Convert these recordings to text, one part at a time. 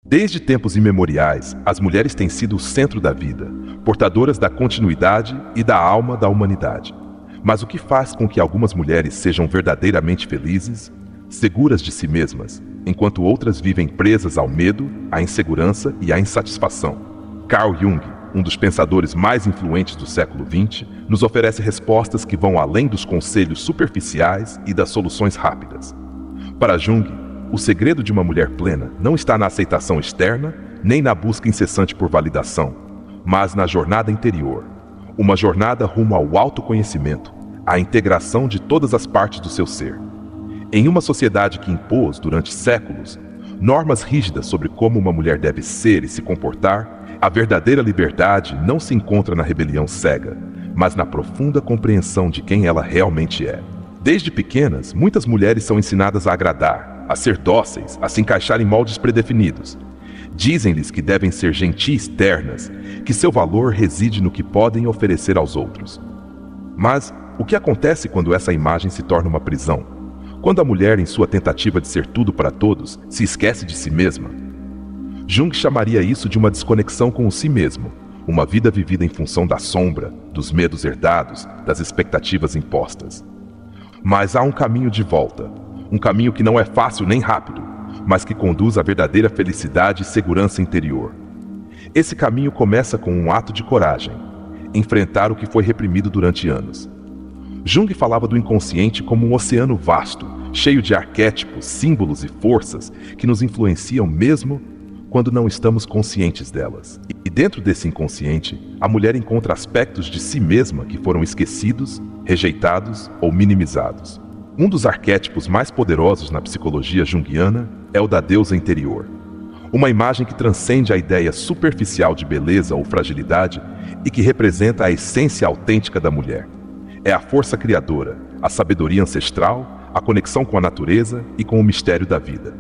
Desde tempos imemoriais, as mulheres têm sido o centro da vida, portadoras da continuidade e da alma da humanidade. Mas o que faz com que algumas mulheres sejam verdadeiramente felizes, seguras de si mesmas, enquanto outras vivem presas ao medo, à insegurança e à insatisfação? Carl Jung, um dos pensadores mais influentes do século XX, nos oferece respostas que vão além dos conselhos superficiais e das soluções rápidas. Para Jung, o segredo de uma mulher plena não está na aceitação externa, nem na busca incessante por validação, mas na jornada interior. Uma jornada rumo ao autoconhecimento, à integração de todas as partes do seu ser. Em uma sociedade que impôs, durante séculos, normas rígidas sobre como uma mulher deve ser e se comportar, a verdadeira liberdade não se encontra na rebelião cega, mas na profunda compreensão de quem ela realmente é. Desde pequenas, muitas mulheres são ensinadas a agradar, a ser dóceis, a se encaixar em moldes predefinidos. Dizem-lhes que devem ser gentis ternas, que seu valor reside no que podem oferecer aos outros. Mas o que acontece quando essa imagem se torna uma prisão? Quando a mulher, em sua tentativa de ser tudo para todos, se esquece de si mesma? Jung chamaria isso de uma desconexão com o si mesmo, uma vida vivida em função da sombra, dos medos herdados, das expectativas impostas. Mas há um caminho de volta, um caminho que não é fácil nem rápido, mas que conduz à verdadeira felicidade e segurança interior. Esse caminho começa com um ato de coragem, enfrentar o que foi reprimido durante anos. Jung falava do inconsciente como um oceano vasto, cheio de arquétipos, símbolos e forças que nos influenciam mesmo quando não estamos conscientes delas. E dentro desse inconsciente, a mulher encontra aspectos de si mesma que foram esquecidos, rejeitados ou minimizados. Um dos arquétipos mais poderosos na psicologia junguiana é o da deusa interior. Uma imagem que transcende a ideia superficial de beleza ou fragilidade e que representa a essência autêntica da mulher. É a força criadora, a sabedoria ancestral, a conexão com a natureza e com o mistério da vida.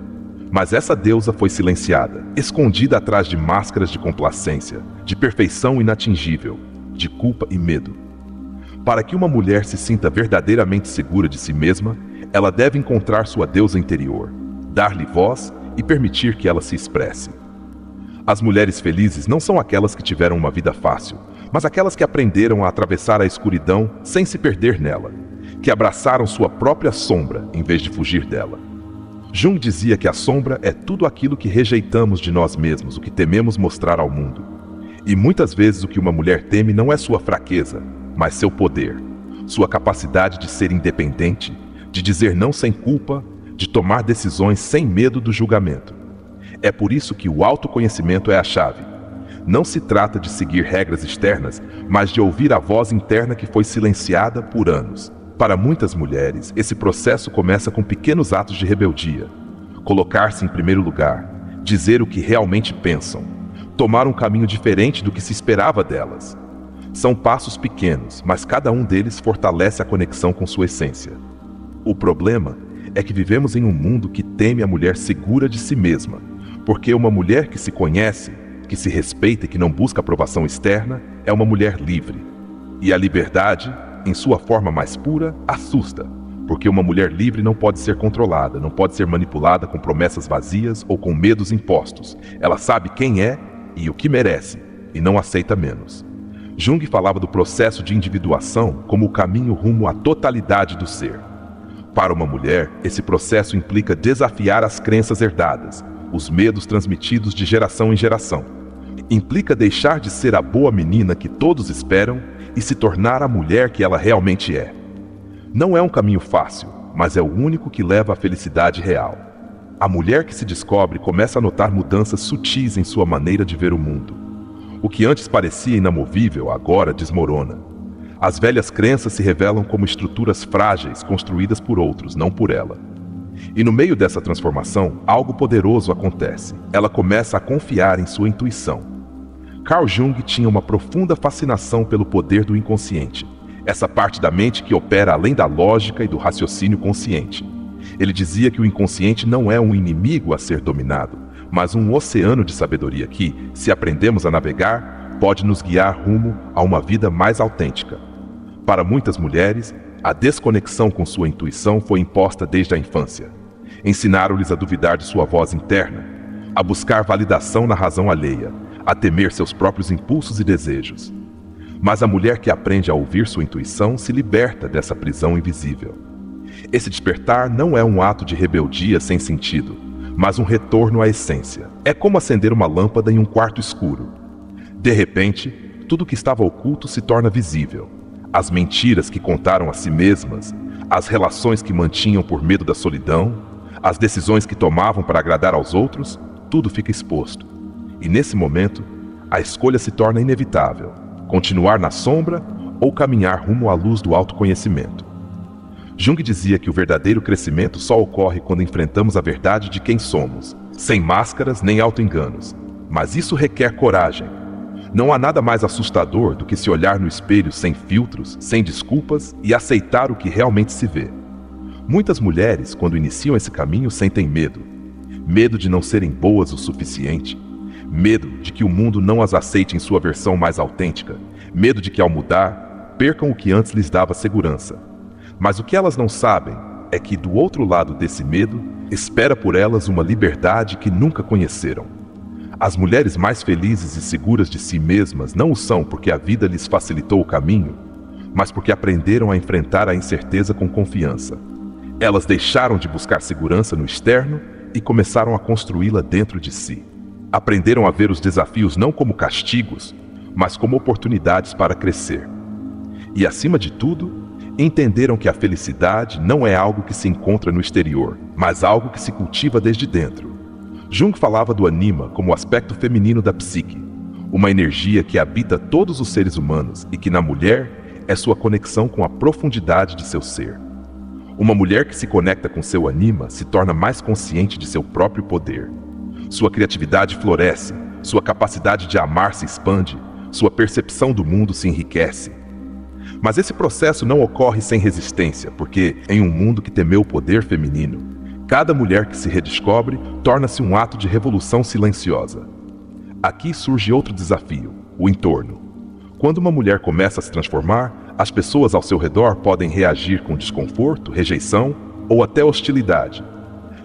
Mas essa deusa foi silenciada, escondida atrás de máscaras de complacência, de perfeição inatingível, de culpa e medo. Para que uma mulher se sinta verdadeiramente segura de si mesma, ela deve encontrar sua deusa interior, dar-lhe voz e permitir que ela se expresse. As mulheres felizes não são aquelas que tiveram uma vida fácil, mas aquelas que aprenderam a atravessar a escuridão sem se perder nela, que abraçaram sua própria sombra em vez de fugir dela. Jung dizia que a sombra é tudo aquilo que rejeitamos de nós mesmos, o que tememos mostrar ao mundo. E muitas vezes o que uma mulher teme não é sua fraqueza, mas seu poder, sua capacidade de ser independente, de dizer não sem culpa, de tomar decisões sem medo do julgamento. É por isso que o autoconhecimento é a chave. Não se trata de seguir regras externas, mas de ouvir a voz interna que foi silenciada por anos. Para muitas mulheres, esse processo começa com pequenos atos de rebeldia. Colocar-se em primeiro lugar, dizer o que realmente pensam, tomar um caminho diferente do que se esperava delas. São passos pequenos, mas cada um deles fortalece a conexão com sua essência. O problema é que vivemos em um mundo que teme a mulher segura de si mesma, porque uma mulher que se conhece, que se respeita e que não busca aprovação externa, é uma mulher livre. E a liberdade, em sua forma mais pura, assusta, porque uma mulher livre não pode ser controlada, não pode ser manipulada com promessas vazias ou com medos impostos. Ela sabe quem é e o que merece, e não aceita menos. Jung falava do processo de individuação como o caminho rumo à totalidade do ser. Para uma mulher, esse processo implica desafiar as crenças herdadas, os medos transmitidos de geração em geração. Implica deixar de ser a boa menina que todos esperam e se tornar a mulher que ela realmente é. Não é um caminho fácil, mas é o único que leva à felicidade real. A mulher que se descobre começa a notar mudanças sutis em sua maneira de ver o mundo. O que antes parecia inamovível, agora desmorona. As velhas crenças se revelam como estruturas frágeis construídas por outros, não por ela. E no meio dessa transformação, algo poderoso acontece. Ela começa a confiar em sua intuição. Carl Jung tinha uma profunda fascinação pelo poder do inconsciente, essa parte da mente que opera além da lógica e do raciocínio consciente. Ele dizia que o inconsciente não é um inimigo a ser dominado, mas um oceano de sabedoria que, se aprendemos a navegar, pode nos guiar rumo a uma vida mais autêntica. Para muitas mulheres, a desconexão com sua intuição foi imposta desde a infância. Ensinaram-lhes a duvidar de sua voz interna. a buscar validação na razão alheia, a temer seus próprios impulsos e desejos. Mas a mulher que aprende a ouvir sua intuição se liberta dessa prisão invisível. Esse despertar não é um ato de rebeldia sem sentido, mas um retorno à essência. É como acender uma lâmpada em um quarto escuro. De repente, tudo que estava oculto se torna visível. As mentiras que contaram a si mesmas, as relações que mantinham por medo da solidão, as decisões que tomavam para agradar aos outros, tudo fica exposto. E nesse momento, a escolha se torna inevitável: continuar na sombra ou caminhar rumo à luz do autoconhecimento. Jung dizia que o verdadeiro crescimento só ocorre quando enfrentamos a verdade de quem somos, sem máscaras nem auto-enganos. Mas isso requer coragem. Não há nada mais assustador do que se olhar no espelho sem filtros, sem desculpas e aceitar o que realmente se vê. Muitas mulheres, quando iniciam esse caminho, sentem medo. Medo de não serem boas o suficiente. Medo de que o mundo não as aceite em sua versão mais autêntica. Medo de que, ao mudar, percam o que antes lhes dava segurança. Mas o que elas não sabem é que, do outro lado desse medo, espera por elas uma liberdade que nunca conheceram. As mulheres mais felizes e seguras de si mesmas não o são porque a vida lhes facilitou o caminho, mas porque aprenderam a enfrentar a incerteza com confiança. Elas deixaram de buscar segurança no externo e começaram a construí-la dentro de si. Aprenderam a ver os desafios não como castigos, mas como oportunidades para crescer. E, acima de tudo, entenderam que a felicidade não é algo que se encontra no exterior, mas algo que se cultiva desde dentro. Jung falava do anima como o aspecto feminino da psique, uma energia que habita todos os seres humanos e que, na mulher, é sua conexão com a profundidade de seu ser. Uma mulher que se conecta com seu anima se torna mais consciente de seu próprio poder. Sua criatividade floresce, sua capacidade de amar se expande, sua percepção do mundo se enriquece. Mas esse processo não ocorre sem resistência, porque, em um mundo que temeu o poder feminino, cada mulher que se redescobre torna-se um ato de revolução silenciosa. Aqui surge outro desafio: o entorno. Quando uma mulher começa a se transformar, as pessoas ao seu redor podem reagir com desconforto, rejeição ou até hostilidade.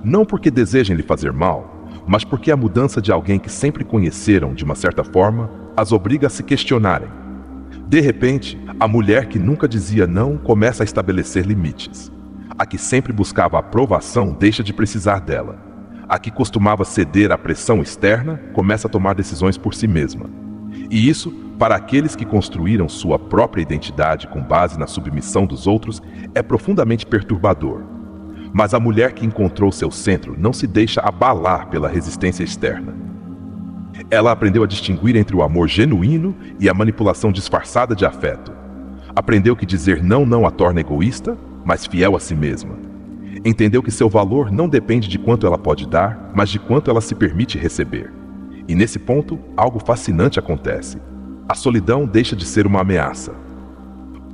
Não porque desejem lhe fazer mal, mas porque a mudança de alguém que sempre conheceram de uma certa forma as obriga a se questionarem. De repente, a mulher que nunca dizia não começa a estabelecer limites. A que sempre buscava aprovação deixa de precisar dela. A que costumava ceder à pressão externa começa a tomar decisões por si mesma. E isso, para aqueles que construíram sua própria identidade com base na submissão dos outros, é profundamente perturbador. Mas a mulher que encontrou seu centro não se deixa abalar pela resistência externa. Ela aprendeu a distinguir entre o amor genuíno e a manipulação disfarçada de afeto. Aprendeu que dizer não a torna egoísta, mas fiel a si mesma. Entendeu que seu valor não depende de quanto ela pode dar, mas de quanto ela se permite receber. E nesse ponto, algo fascinante acontece. A solidão deixa de ser uma ameaça.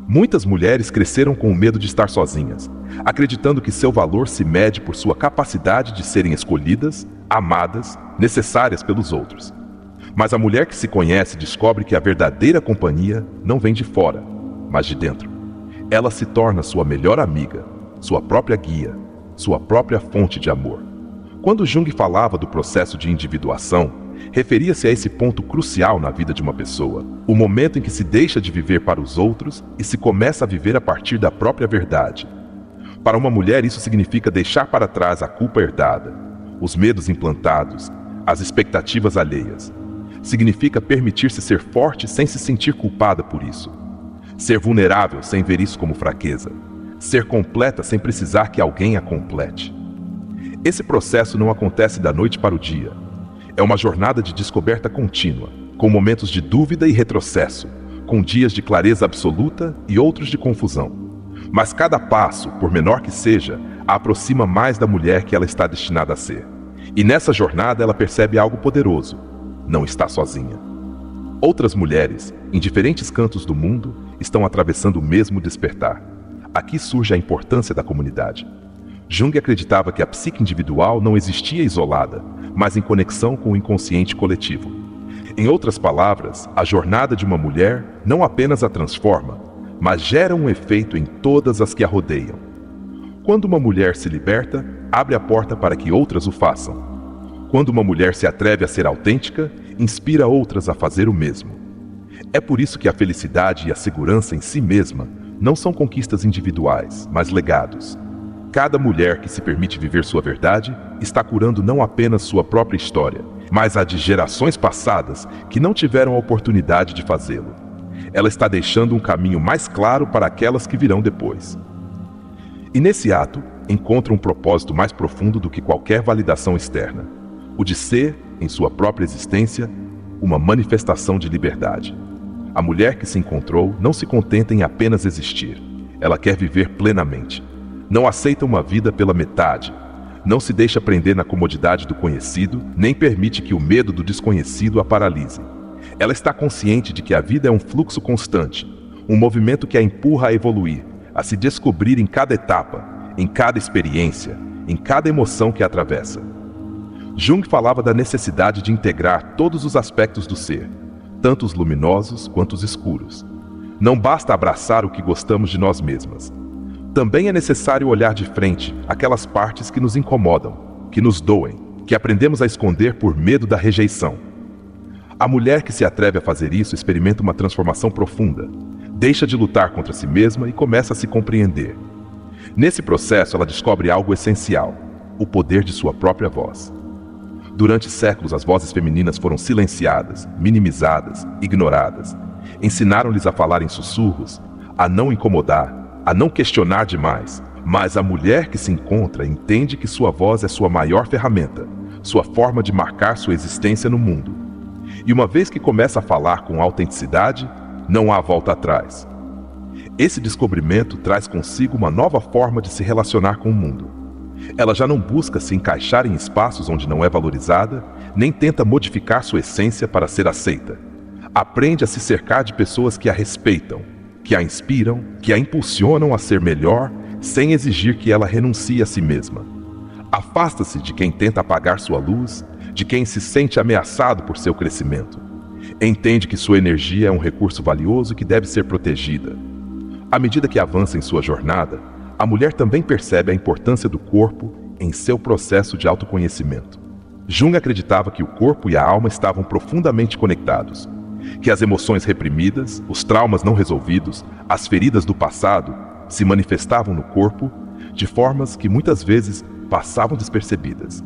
Muitas mulheres cresceram com o medo de estar sozinhas, acreditando que seu valor se mede por sua capacidade de serem escolhidas, amadas, necessárias pelos outros. Mas a mulher que se conhece descobre que a verdadeira companhia não vem de fora, mas de dentro. Ela se torna sua melhor amiga, sua própria guia, sua própria fonte de amor. Quando Jung falava do processo de individuação, referia-se a esse ponto crucial na vida de uma pessoa, o momento em que se deixa de viver para os outros e se começa a viver a partir da própria verdade. Para uma mulher, isso significa deixar para trás a culpa herdada, os medos implantados, as expectativas alheias. Significa permitir-se ser forte sem se sentir culpada por isso. Ser vulnerável sem ver isso como fraqueza. Ser completa sem precisar que alguém a complete. Esse processo não acontece da noite para o dia. É uma jornada de descoberta contínua, com momentos de dúvida e retrocesso, com dias de clareza absoluta e outros de confusão. Mas cada passo, por menor que seja, a aproxima mais da mulher que ela está destinada a ser. E nessa jornada ela percebe algo poderoso: não está sozinha. Outras mulheres, em diferentes cantos do mundo, estão atravessando o mesmo despertar. Aqui surge a importância da comunidade. Jung acreditava que a psique individual não existia isolada, mas em conexão com o inconsciente coletivo. Em outras palavras, a jornada de uma mulher não apenas a transforma, mas gera um efeito em todas as que a rodeiam. Quando uma mulher se liberta, abre a porta para que outras o façam. Quando uma mulher se atreve a ser autêntica, inspira outras a fazer o mesmo. É por isso que a felicidade e a segurança em si mesma não são conquistas individuais, mas legados. Cada mulher que se permite viver sua verdade está curando não apenas sua própria história, mas a de gerações passadas que não tiveram a oportunidade de fazê-lo. Ela está deixando um caminho mais claro para aquelas que virão depois. E nesse ato, encontra um propósito mais profundo do que qualquer validação externa: o de ser, em sua própria existência, uma manifestação de liberdade. A mulher que se encontrou não se contenta em apenas existir. Ela quer viver plenamente. Não aceita uma vida pela metade. Não se deixa prender na comodidade do conhecido, nem permite que o medo do desconhecido a paralise. Ela está consciente de que a vida é um fluxo constante, um movimento que a empurra a evoluir, a se descobrir em cada etapa, em cada experiência, em cada emoção que a atravessa. Jung falava da necessidade de integrar todos os aspectos do ser, tanto os luminosos quanto os escuros. Não basta abraçar o que gostamos de nós mesmas. Também é necessário olhar de frente aquelas partes que nos incomodam, que nos doem, que aprendemos a esconder por medo da rejeição. A mulher que se atreve a fazer isso experimenta uma transformação profunda, deixa de lutar contra si mesma e começa a se compreender. Nesse processo, ela descobre algo essencial: o poder de sua própria voz. Durante séculos, as vozes femininas foram silenciadas, minimizadas, ignoradas. Ensinaram-lhes a falar em sussurros, a não incomodar, a não questionar demais. Mas a mulher que se encontra entende que sua voz é sua maior ferramenta, sua forma de marcar sua existência no mundo. E uma vez que começa a falar com autenticidade, não há volta atrás. Esse descobrimento traz consigo uma nova forma de se relacionar com o mundo. Ela já não busca se encaixar em espaços onde não é valorizada, nem tenta modificar sua essência para ser aceita. Aprende a se cercar de pessoas que a respeitam, que a inspiram, que a impulsionam a ser melhor, sem exigir que ela renuncie a si mesma. Afasta-se de quem tenta apagar sua luz, de quem se sente ameaçado por seu crescimento. Entende que sua energia é um recurso valioso que deve ser protegida. À medida que avança em sua jornada, a mulher também percebe a importância do corpo em seu processo de autoconhecimento. Jung acreditava que o corpo e a alma estavam profundamente conectados, que as emoções reprimidas, os traumas não resolvidos, as feridas do passado se manifestavam no corpo de formas que muitas vezes passavam despercebidas.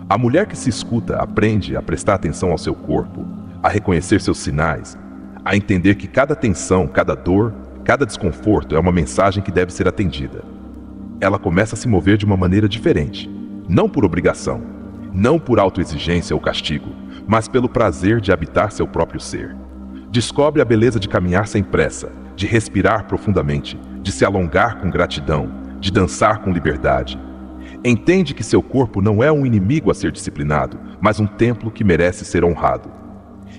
A mulher que se escuta aprende a prestar atenção ao seu corpo, a reconhecer seus sinais, a entender que cada tensão, cada dor, cada desconforto é uma mensagem que deve ser atendida. Ela começa a se mover de uma maneira diferente, não por obrigação, não por autoexigência ou castigo, mas pelo prazer de habitar seu próprio ser. Descobre a beleza de caminhar sem pressa, de respirar profundamente, de se alongar com gratidão, de dançar com liberdade. Entende que seu corpo não é um inimigo a ser disciplinado, mas um templo que merece ser honrado.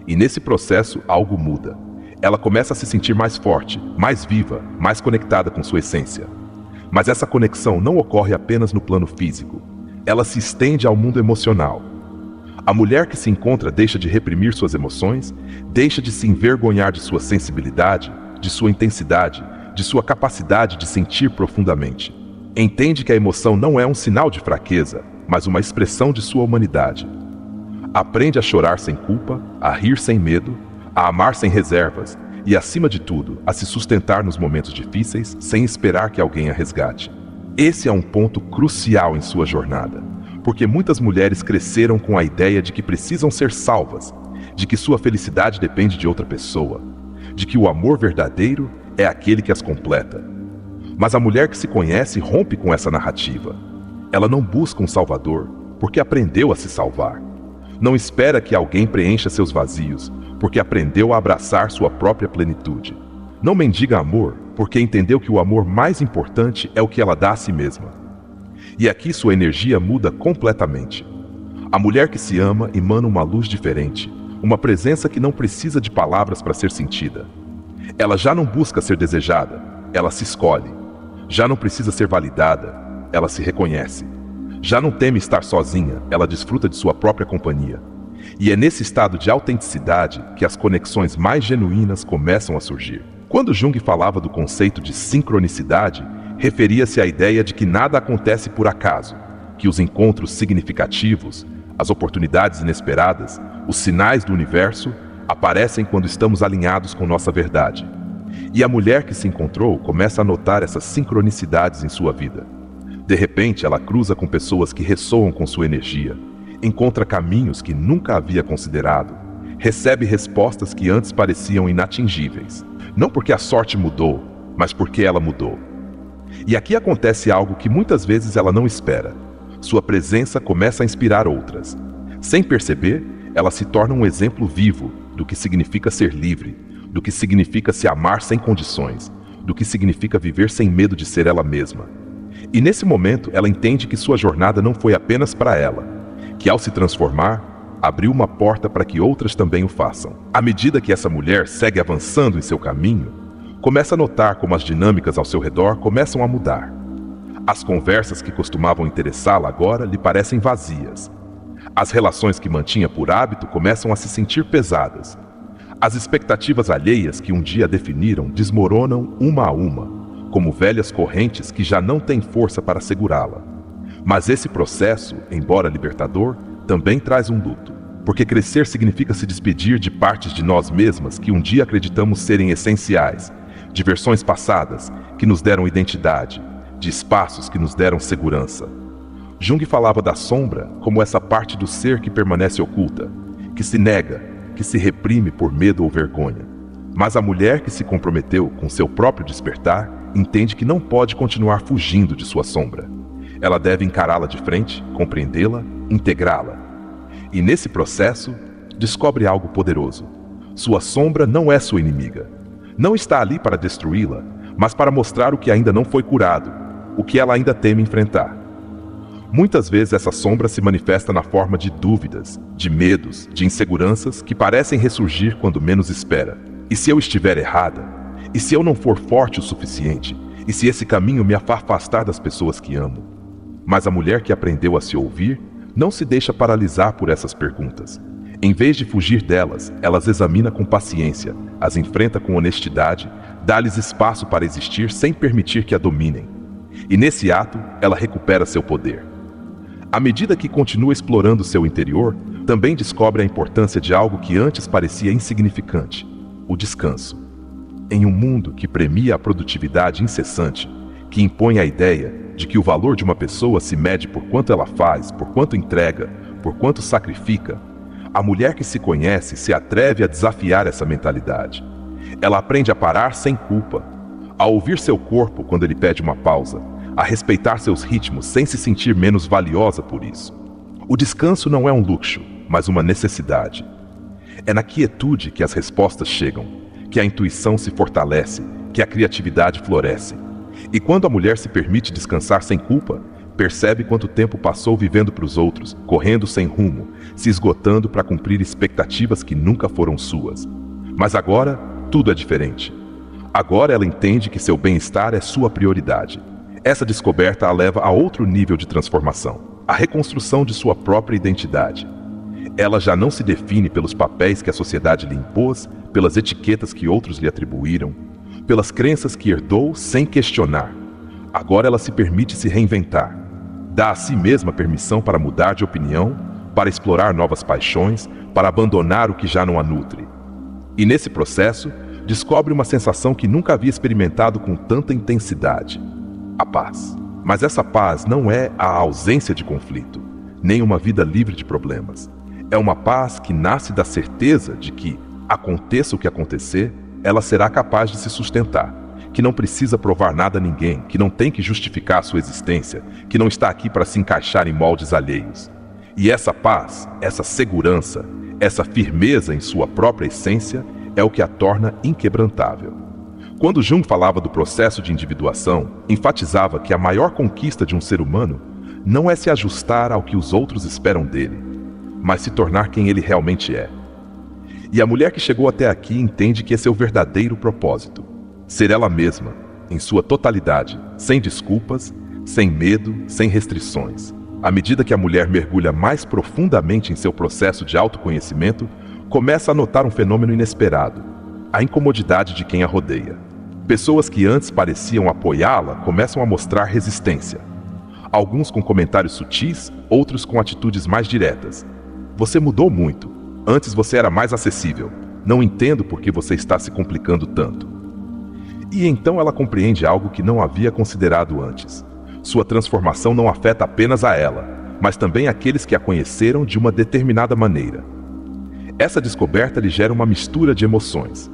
E nesse processo algo muda. Ela começa a se sentir mais forte, mais viva, mais conectada com sua essência. Mas essa conexão não ocorre apenas no plano físico. Ela se estende ao mundo emocional. A mulher que se encontra deixa de reprimir suas emoções, deixa de se envergonhar de sua sensibilidade, de sua intensidade, de sua capacidade de sentir profundamente. Entende que a emoção não é um sinal de fraqueza, mas uma expressão de sua humanidade. Aprende a chorar sem culpa, a rir sem medo, a amar sem reservas e, acima de tudo, a se sustentar nos momentos difíceis sem esperar que alguém a resgate. Esse é um ponto crucial em sua jornada, porque muitas mulheres cresceram com a ideia de que precisam ser salvas, de que sua felicidade depende de outra pessoa, de que o amor verdadeiro é aquele que as completa. Mas a mulher que se conhece rompe com essa narrativa. Ela não busca um salvador, porque aprendeu a se salvar. Não espera que alguém preencha seus vazios, porque aprendeu a abraçar sua própria plenitude. Não mendiga amor, porque entendeu que o amor mais importante é o que ela dá a si mesma. E aqui sua energia muda completamente. A mulher que se ama emana uma luz diferente, uma presença que não precisa de palavras para ser sentida. Ela já não busca ser desejada, ela se escolhe. Já não precisa ser validada, ela se reconhece. Já não teme estar sozinha, ela desfruta de sua própria companhia. E é nesse estado de autenticidade que as conexões mais genuínas começam a surgir. Quando Jung falava do conceito de sincronicidade, referia-se à ideia de que nada acontece por acaso, que os encontros significativos, As oportunidades inesperadas, os sinais do universo, aparecem quando estamos alinhados com nossa verdade. E a mulher que se encontrou começa a notar essas sincronicidades em sua vida. De repente, ela cruza com pessoas que ressoam com sua energia, encontra caminhos que nunca havia considerado, recebe respostas que antes pareciam inatingíveis. Não porque a sorte mudou, mas porque ela mudou. E aqui acontece algo que muitas vezes ela não espera. Sua presença começa a inspirar outras. Sem perceber, ela se torna um exemplo vivo do que significa ser livre, do que significa se amar sem condições, do que significa viver sem medo de ser ela mesma. E nesse momento, ela entende que sua jornada não foi apenas para ela, que ao se transformar, abriu uma porta para que outras também o façam. À medida que essa mulher segue avançando em seu caminho, começa a notar como as dinâmicas ao seu redor começam a mudar. As conversas que costumavam interessá-la agora lhe parecem vazias. As relações que mantinha por hábito começam a se sentir pesadas. As expectativas alheias que um dia definiram desmoronam uma a uma, como velhas correntes que já não têm força para segurá-la. Mas esse processo, embora libertador, também traz um luto, porque crescer significa se despedir de partes de nós mesmas que um dia acreditamos serem essenciais, de versões passadas que nos deram identidade, de espaços que nos deram segurança. Jung falava da sombra como essa parte do ser que permanece oculta, que se nega, que se reprime por medo ou vergonha. Mas a mulher que se comprometeu com seu próprio despertar entende que não pode continuar fugindo de sua sombra. Ela deve encará-la de frente, compreendê-la, integrá-la. E nesse processo, descobre algo poderoso. Sua sombra não é sua inimiga. Não está ali para destruí-la, mas para mostrar o que ainda não foi curado, o que ela ainda teme enfrentar. Muitas vezes essa sombra se manifesta na forma de dúvidas, de medos, de inseguranças que parecem ressurgir quando menos espera. E se eu estiver errada? E se eu não for forte o suficiente? E se esse caminho me afastar das pessoas que amo? Mas a mulher que aprendeu a se ouvir não se deixa paralisar por essas perguntas. Em vez de fugir delas, ela as examina com paciência, as enfrenta com honestidade, dá-lhes espaço para existir sem permitir que a dominem. E nesse ato, ela recupera seu poder. À medida que continua explorando seu interior, também descobre a importância de algo que antes parecia insignificante: o descanso. Em um mundo que premia a produtividade incessante, que impõe a ideia de que o valor de uma pessoa se mede por quanto ela faz, por quanto entrega, por quanto sacrifica, a mulher que se conhece se atreve a desafiar essa mentalidade. Ela aprende a parar sem culpa, a ouvir seu corpo quando ele pede uma pausa, a respeitar seus ritmos sem se sentir menos valiosa por isso. O descanso não é um luxo, mas uma necessidade. É na quietude que as respostas chegam, que a intuição se fortalece, que a criatividade floresce. E quando a mulher se permite descansar sem culpa, percebe quanto tempo passou vivendo para os outros, correndo sem rumo, se esgotando para cumprir expectativas que nunca foram suas. Mas agora, tudo é diferente. Agora ela entende que seu bem-estar é sua prioridade. Essa descoberta a leva a outro nível de transformação, a reconstrução de sua própria identidade. Ela já não se define pelos papéis que a sociedade lhe impôs, pelas etiquetas que outros lhe atribuíram, pelas crenças que herdou sem questionar. Agora ela se permite se reinventar. Dá a si mesma permissão para mudar de opinião, para explorar novas paixões, para abandonar o que já não a nutre. E nesse processo, descobre uma sensação que nunca havia experimentado com tanta intensidade: a paz. Mas essa paz não é a ausência de conflito, nem uma vida livre de problemas. É uma paz que nasce da certeza de que, aconteça o que acontecer, ela será capaz de se sustentar, que não precisa provar nada a ninguém, que não tem que justificar sua existência, que não está aqui para se encaixar em moldes alheios. E essa paz, essa segurança, essa firmeza em sua própria essência é o que a torna inquebrantável. Quando Jung falava do processo de individuação, enfatizava que a maior conquista de um ser humano não é se ajustar ao que os outros esperam dele, mas se tornar quem ele realmente é. E a mulher que chegou até aqui entende que esse é o verdadeiro propósito: ser ela mesma, em sua totalidade, sem desculpas, sem medo, sem restrições. À medida que a mulher mergulha mais profundamente em seu processo de autoconhecimento, começa a notar um fenômeno inesperado: a incomodidade de quem a rodeia. Pessoas que antes pareciam apoiá-la começam a mostrar resistência. Alguns com comentários sutis, outros com atitudes mais diretas. Você mudou muito. Antes você era mais acessível. Não entendo por que você está se complicando tanto. E então ela compreende algo que não havia considerado antes. Sua transformação não afeta apenas a ela, mas também aqueles que a conheceram de uma determinada maneira. Essa descoberta lhe gera uma mistura de emoções.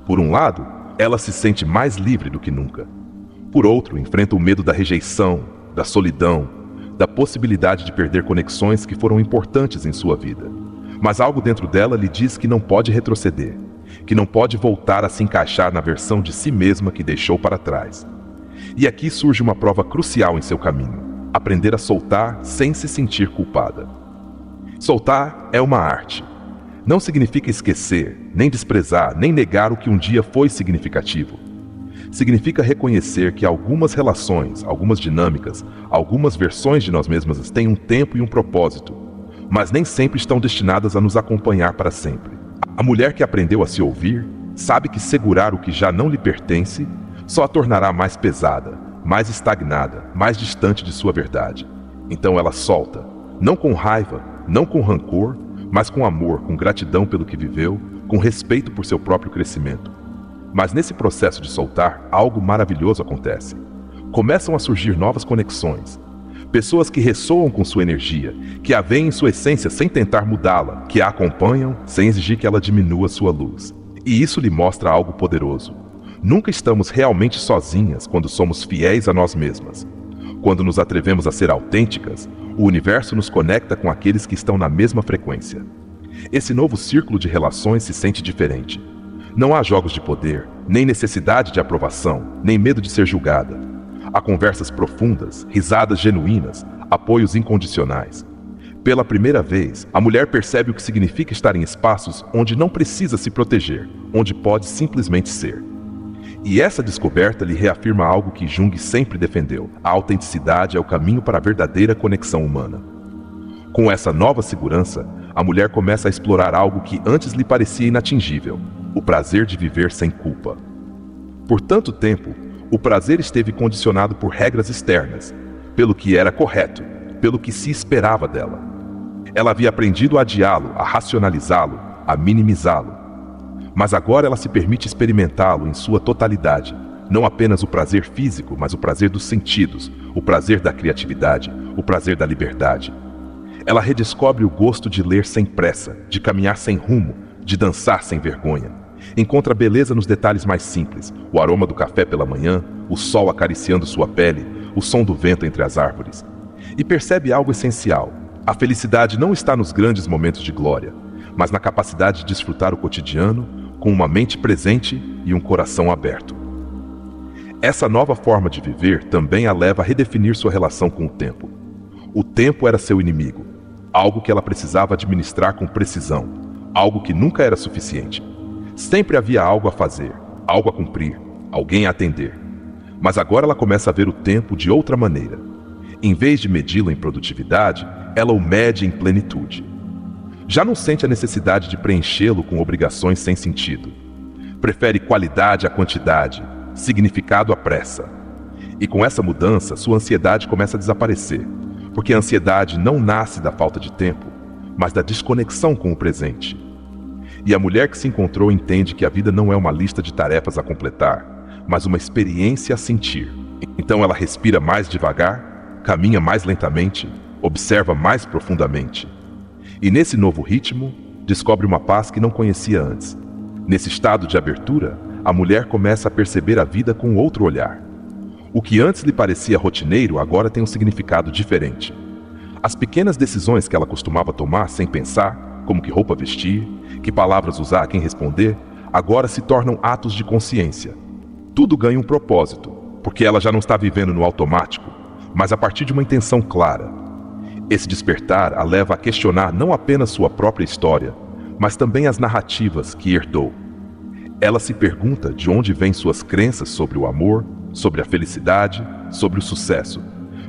Por um lado, ela se sente mais livre do que nunca. Por outro, enfrenta o medo da rejeição, da solidão, da possibilidade de perder conexões que foram importantes em sua vida. Mas algo dentro dela lhe diz que não pode retroceder, que não pode voltar a se encaixar na versão de si mesma que deixou para trás. E aqui surge uma prova crucial em seu caminho: aprender a soltar sem se sentir culpada. Soltar é uma arte. Não significa esquecer, nem desprezar, nem negar o que um dia foi significativo. Significa reconhecer que algumas relações, algumas dinâmicas, algumas versões de nós mesmas têm um tempo e um propósito, mas nem sempre estão destinadas a nos acompanhar para sempre. A mulher que aprendeu a se ouvir sabe que segurar o que já não lhe pertence só a tornará mais pesada, mais estagnada, mais distante de sua verdade. Então ela solta, não com raiva, não com rancor, mas com amor, com gratidão pelo que viveu, com respeito por seu próprio crescimento. Mas nesse processo de soltar, algo maravilhoso acontece. Começam a surgir novas conexões. Pessoas que ressoam com sua energia, que a veem em sua essência sem tentar mudá-la, que a acompanham sem exigir que ela diminua sua luz. E isso lhe mostra algo poderoso. Nunca estamos realmente sozinhas quando somos fiéis a nós mesmas. Quando nos atrevemos a ser autênticas, o universo nos conecta com aqueles que estão na mesma frequência. Esse novo círculo de relações se sente diferente. Não há jogos de poder, nem necessidade de aprovação, nem medo de ser julgada. Há conversas profundas, risadas genuínas, apoios incondicionais. Pela primeira vez, a mulher percebe o que significa estar em espaços onde não precisa se proteger, onde pode simplesmente ser. E essa descoberta lhe reafirma algo que Jung sempre defendeu: a autenticidade é o caminho para a verdadeira conexão humana. Com essa nova segurança, a mulher começa a explorar algo que antes lhe parecia inatingível: o prazer de viver sem culpa. Por tanto tempo, o prazer esteve condicionado por regras externas, pelo que era correto, pelo que se esperava dela. Ela havia aprendido a adiá-lo, a racionalizá-lo, a minimizá-lo. Mas agora ela se permite experimentá-lo em sua totalidade, não apenas o prazer físico, mas o prazer dos sentidos, o prazer da criatividade, o prazer da liberdade. Ela redescobre o gosto de ler sem pressa, de caminhar sem rumo, de dançar sem vergonha. Encontra beleza nos detalhes mais simples: o aroma do café pela manhã, o sol acariciando sua pele, o som do vento entre as árvores. E percebe algo essencial: a felicidade não está nos grandes momentos de glória, mas na capacidade de desfrutar o cotidiano com uma mente presente e um coração aberto. Essa nova forma de viver também a leva a redefinir sua relação com o tempo. O tempo era seu inimigo, algo que ela precisava administrar com precisão, algo que nunca era suficiente. Sempre havia algo a fazer, algo a cumprir, alguém a atender. Mas agora ela começa a ver o tempo de outra maneira. Em vez de medi-lo em produtividade, ela o mede em plenitude. Já não sente a necessidade de preenchê-lo com obrigações sem sentido. Prefere qualidade à quantidade, significado à pressa. E com essa mudança, sua ansiedade começa a desaparecer, porque a ansiedade não nasce da falta de tempo, mas da desconexão com o presente. E a mulher que se encontrou entende que a vida não é uma lista de tarefas a completar, mas uma experiência a sentir. Então ela respira mais devagar, caminha mais lentamente, observa mais profundamente. E nesse novo ritmo, descobre uma paz que não conhecia antes. Nesse estado de abertura, a mulher começa a perceber a vida com outro olhar. O que antes lhe parecia rotineiro agora tem um significado diferente. As pequenas decisões que ela costumava tomar sem pensar, como que roupa vestir, que palavras usar a quem responder, agora se tornam atos de consciência. Tudo ganha um propósito, porque ela já não está vivendo no automático, mas a partir de uma intenção clara. Esse despertar a leva a questionar não apenas sua própria história, mas também as narrativas que herdou. Ela se pergunta de onde vêm suas crenças sobre o amor, sobre a felicidade, sobre o sucesso.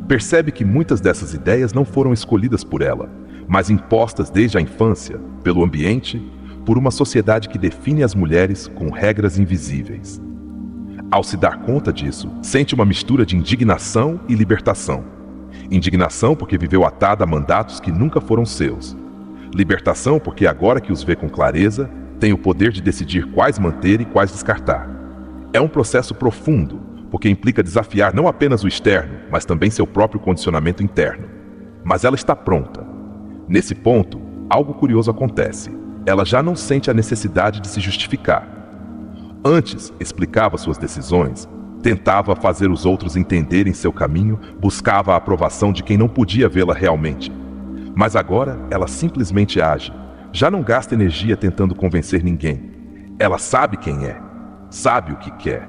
Percebe que muitas dessas ideias não foram escolhidas por ela, mas impostas desde a infância, pelo ambiente, por uma sociedade que define as mulheres com regras invisíveis. Ao se dar conta disso, sente uma mistura de indignação e libertação. Indignação porque viveu atada a mandatos que nunca foram seus. Libertação porque agora que os vê com clareza, tem o poder de decidir quais manter e quais descartar. É um processo profundo, porque implica desafiar não apenas o externo, mas também seu próprio condicionamento interno. Mas ela está pronta. Nesse ponto, algo curioso acontece. Ela já não sente a necessidade de se justificar. Antes, explicava suas decisões, tentava fazer os outros entenderem seu caminho, buscava a aprovação de quem não podia vê-la realmente. Mas agora, ela simplesmente age. Já não gasta energia tentando convencer ninguém. Ela sabe quem é, sabe o que quer.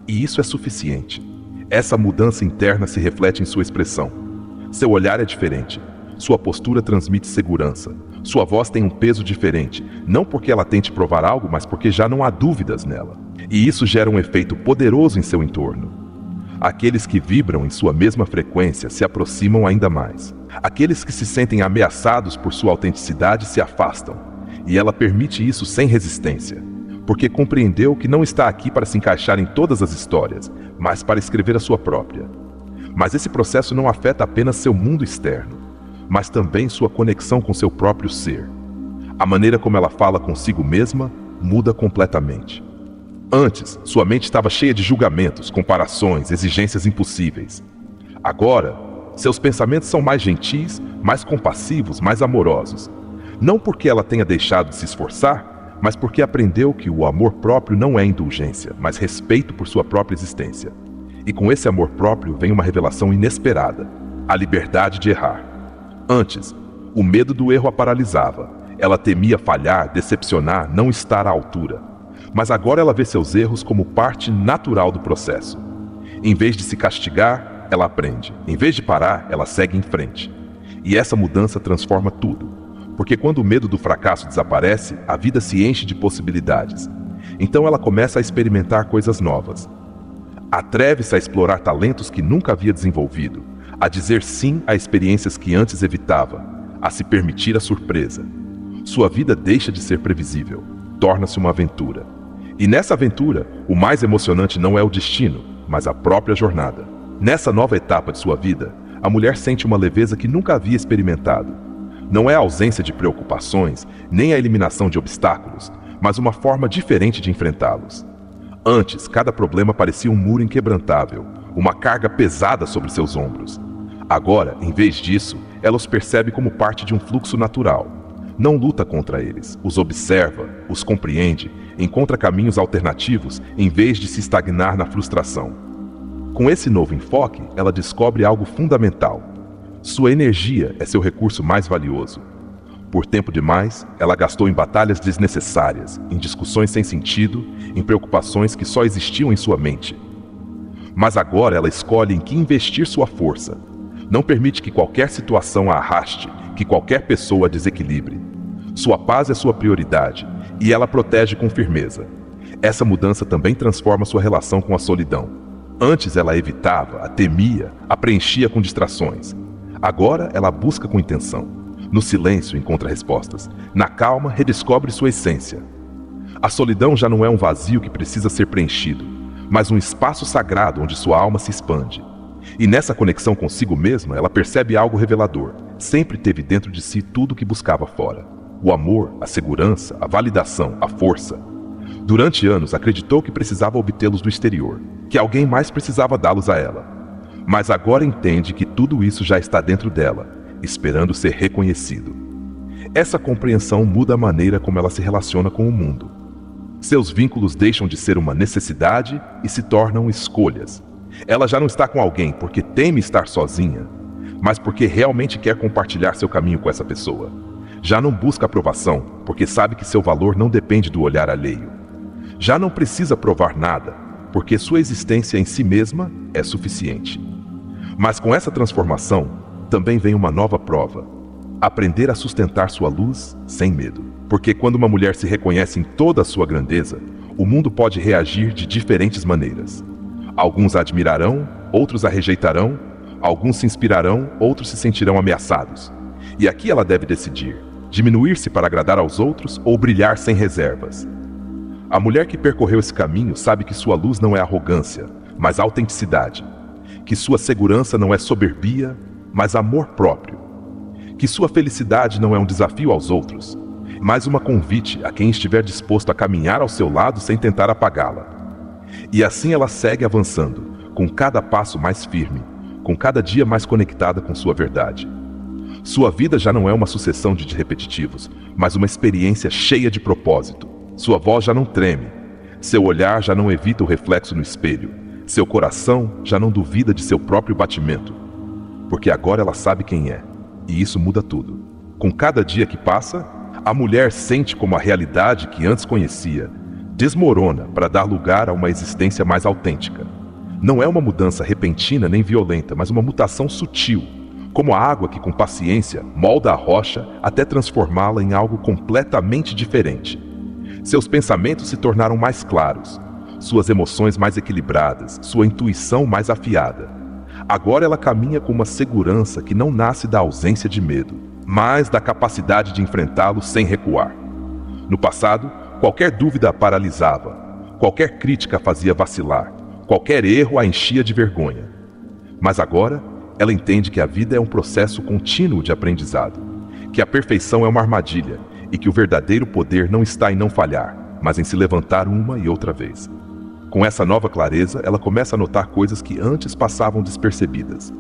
E isso é suficiente. Essa mudança interna se reflete em sua expressão. Seu olhar é diferente. Sua postura transmite segurança. Sua voz tem um peso diferente, não porque ela tente provar algo, mas porque já não há dúvidas nela. E isso gera um efeito poderoso em seu entorno. Aqueles que vibram em sua mesma frequência se aproximam ainda mais. Aqueles que se sentem ameaçados por sua autenticidade se afastam. E ela permite isso sem resistência, porque compreendeu que não está aqui para se encaixar em todas as histórias, mas para escrever a sua própria. Mas esse processo não afeta apenas seu mundo externo, mas também sua conexão com seu próprio ser. A maneira como ela fala consigo mesma muda completamente. Antes, sua mente estava cheia de julgamentos, comparações, exigências impossíveis. Agora, seus pensamentos são mais gentis, mais compassivos, mais amorosos. Não porque ela tenha deixado de se esforçar, mas porque aprendeu que o amor próprio não é indulgência, mas respeito por sua própria existência. E com esse amor próprio vem uma revelação inesperada: a liberdade de errar. Antes, o medo do erro a paralisava. Ela temia falhar, decepcionar, não estar à altura. Mas agora ela vê seus erros como parte natural do processo. Em vez de se castigar, ela aprende. Em vez de parar, ela segue em frente. E essa mudança transforma tudo. Porque quando o medo do fracasso desaparece, a vida se enche de possibilidades. Então ela começa a experimentar coisas novas. Atreve-se a explorar talentos que nunca havia desenvolvido, a dizer sim a experiências que antes evitava, a se permitir a surpresa. Sua vida deixa de ser previsível, torna-se uma aventura. E nessa aventura, o mais emocionante não é o destino, mas a própria jornada. Nessa nova etapa de sua vida, a mulher sente uma leveza que nunca havia experimentado. Não é a ausência de preocupações, nem a eliminação de obstáculos, mas uma forma diferente de enfrentá-los. Antes, cada problema parecia um muro inquebrantável, uma carga pesada sobre seus ombros. Agora, em vez disso, ela os percebe como parte de um fluxo natural. Não luta contra eles, os observa, os compreende, encontra caminhos alternativos em vez de se estagnar na frustração. Com esse novo enfoque, ela descobre algo fundamental. Sua energia é seu recurso mais valioso. Por tempo demais, ela gastou em batalhas desnecessárias, em discussões sem sentido, em preocupações que só existiam em sua mente. Mas agora ela escolhe em que investir sua força. Não permite que qualquer situação a arraste, que qualquer pessoa a desequilibre. Sua paz é sua prioridade, e ela protege com firmeza. Essa mudança também transforma sua relação com a solidão. Antes ela a evitava, a temia, a preenchia com distrações. Agora ela a busca com intenção. No silêncio encontra respostas. Na calma redescobre sua essência. A solidão já não é um vazio que precisa ser preenchido, mas um espaço sagrado onde sua alma se expande. E nessa conexão consigo mesma, ela percebe algo revelador. Sempre teve dentro de si tudo o que buscava fora. O amor, a segurança, a validação, a força. Durante anos acreditou que precisava obtê-los do exterior, que alguém mais precisava dá-los a ela. Mas agora entende que tudo isso já está dentro dela, esperando ser reconhecido. Essa compreensão muda a maneira como ela se relaciona com o mundo. Seus vínculos deixam de ser uma necessidade e se tornam escolhas. Ela já não está com alguém porque teme estar sozinha, mas porque realmente quer compartilhar seu caminho com essa pessoa. Já não busca aprovação porque sabe que seu valor não depende do olhar alheio. Já não precisa provar nada, porque sua existência em si mesma é suficiente. Mas com essa transformação, também vem uma nova prova: aprender a sustentar sua luz sem medo. Porque quando uma mulher se reconhece em toda a sua grandeza, o mundo pode reagir de diferentes maneiras. Alguns a admirarão, outros a rejeitarão, alguns se inspirarão, outros se sentirão ameaçados. E aqui ela deve decidir: diminuir-se para agradar aos outros ou brilhar sem reservas. A mulher que percorreu esse caminho sabe que sua luz não é arrogância, mas autenticidade. que sua segurança não é soberbia, mas amor próprio, que sua felicidade não é um desafio aos outros, mas uma convite a quem estiver disposto a caminhar ao seu lado sem tentar apagá-la. E assim ela segue avançando, com cada passo mais firme, com cada dia mais conectada com sua verdade. Sua vida já não é uma sucessão de repetitivos, mas uma experiência cheia de propósito. Sua voz já não treme, seu olhar já não evita o reflexo no espelho, seu coração já não duvida de seu próprio batimento, porque agora ela sabe quem é, e isso muda tudo. Com cada dia que passa, a mulher sente como a realidade que antes conhecia desmorona para dar lugar a uma existência mais autêntica. Não é uma mudança repentina nem violenta, mas uma mutação sutil, como a água que com paciência molda a rocha até transformá-la em algo completamente diferente. Seus pensamentos se tornaram mais claros, suas emoções mais equilibradas, sua intuição mais afiada. Agora ela caminha com uma segurança que não nasce da ausência de medo, mas da capacidade de enfrentá-lo sem recuar. No passado, qualquer dúvida a paralisava, qualquer crítica a fazia vacilar, qualquer erro a enchia de vergonha. Mas agora, ela entende que a vida é um processo contínuo de aprendizado, que a perfeição é uma armadilha e que o verdadeiro poder não está em não falhar, mas em se levantar uma e outra vez. Com essa nova clareza, ela começa a notar coisas que antes passavam despercebidas.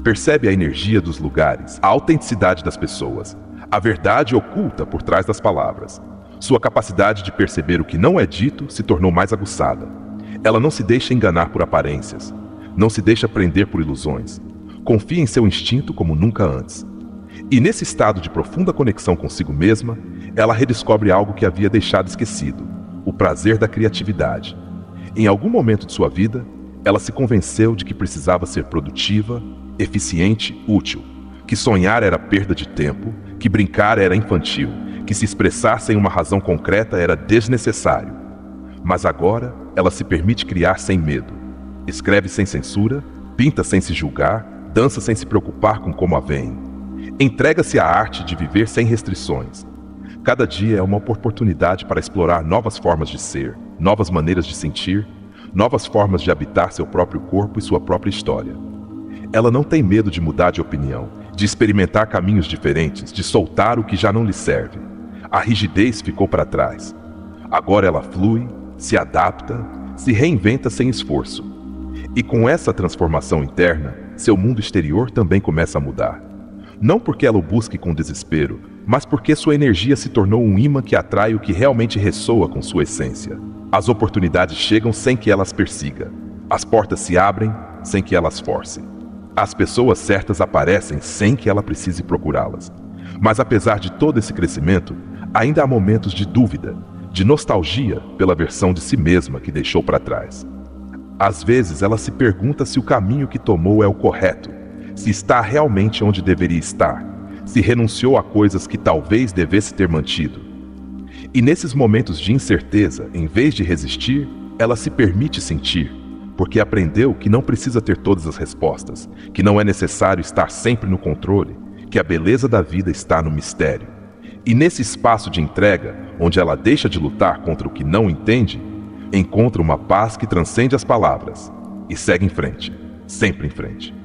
Percebe a energia dos lugares, a autenticidade das pessoas, a verdade oculta por trás das palavras. Sua capacidade de perceber o que não é dito se tornou mais aguçada. Ela não se deixa enganar por aparências, não se deixa prender por ilusões. Confia em seu instinto como nunca antes. E nesse estado de profunda conexão consigo mesma, ela redescobre algo que havia deixado esquecido: o prazer da criatividade. Em algum momento de sua vida, ela se convenceu de que precisava ser produtiva, eficiente, útil, que sonhar era perda de tempo, que brincar era infantil, que se expressar sem uma razão concreta era desnecessário. Mas agora, ela se permite criar sem medo. Escreve sem censura, pinta sem se julgar, dança sem se preocupar com como a veem. Entrega-se à arte de viver sem restrições. Cada dia é uma oportunidade para explorar novas formas de ser, novas maneiras de sentir, novas formas de habitar seu próprio corpo e sua própria história. Ela não tem medo de mudar de opinião, de experimentar caminhos diferentes, de soltar o que já não lhe serve. A rigidez ficou para trás. Agora ela flui, se adapta, se reinventa sem esforço. E com essa transformação interna, seu mundo exterior também começa a mudar. Não porque ela o busque com desespero, mas porque sua energia se tornou um imã que atrai o que realmente ressoa com sua essência. As oportunidades chegam sem que elas persiga. As portas se abrem sem que elas force. As pessoas certas aparecem sem que ela precise procurá-las. Mas apesar de todo esse crescimento, ainda há momentos de dúvida, de nostalgia pela versão de si mesma que deixou para trás. Às vezes ela se pergunta se o caminho que tomou é o correto, se está realmente onde deveria estar, se renunciou a coisas que talvez devesse ter mantido. E nesses momentos de incerteza, em vez de resistir, ela se permite sentir, porque aprendeu que não precisa ter todas as respostas, que não é necessário estar sempre no controle, que a beleza da vida está no mistério. E nesse espaço de entrega, onde ela deixa de lutar contra o que não entende, encontra uma paz que transcende as palavras e segue em frente, sempre em frente.